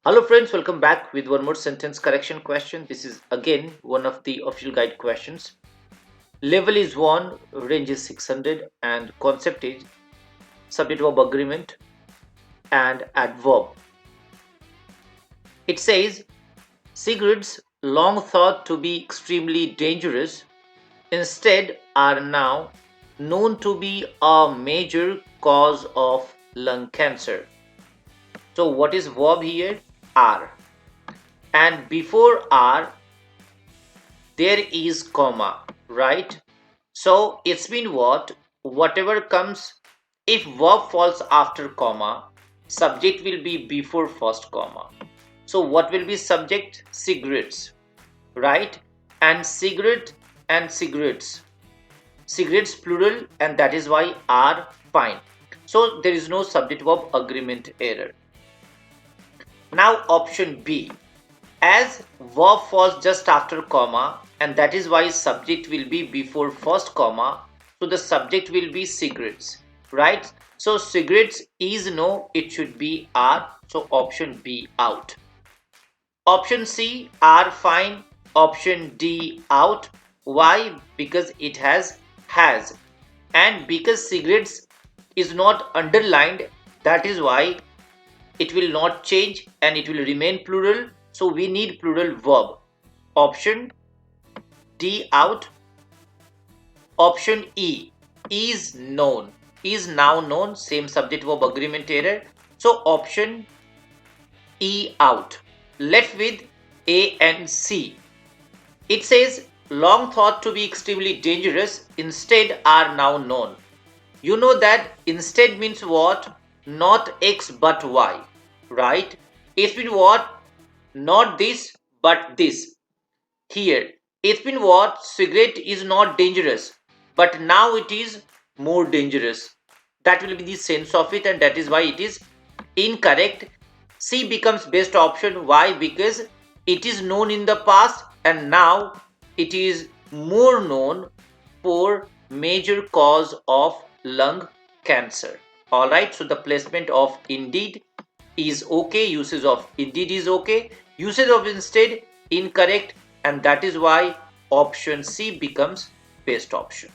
Hello friends, welcome back with one more sentence correction question. This is again one of the official guide questions. Level is 1, range is 600 and concept is subject verb agreement and adverb. It says cigarettes long thought to be extremely dangerous instead are now known to be a major cause of lung cancer. So what is verb here? Are. And before are there is comma, right? So it's been whatever comes, if verb falls after comma, subject will be before first comma. So what will be subject? Cigarettes, right? And cigarette and cigarettes, cigarettes plural, and that is why are fine. So there is no subject verb agreement error. Now option B, as verb falls just after comma, and that is why subject will be before first comma, so the subject will be cigarettes, right? So cigarettes is no, it should be are, so option B out. Option C are fine, option D out. Why? Because it has, and because cigarettes is not underlined, that is why it will not change and it will remain plural. So we need plural verb. Option D out. Option E is known, is now known, same subject verb agreement error. So option E out. Left with A and C. It says long thought to be extremely dangerous instead are now known. You know that instead means what? Not X but Y, right? It's been what? Not this but this. Here it's been what? Cigarette is not dangerous, but now it is more dangerous. That will be the sense of it, and that is why it is incorrect. C becomes best option. Why? Because it is known in the past and now it is more known for major cause of lung cancer. Alright, so the placement of indeed is okay, usage of indeed is okay, usage of instead incorrect, and that is why option C becomes best option.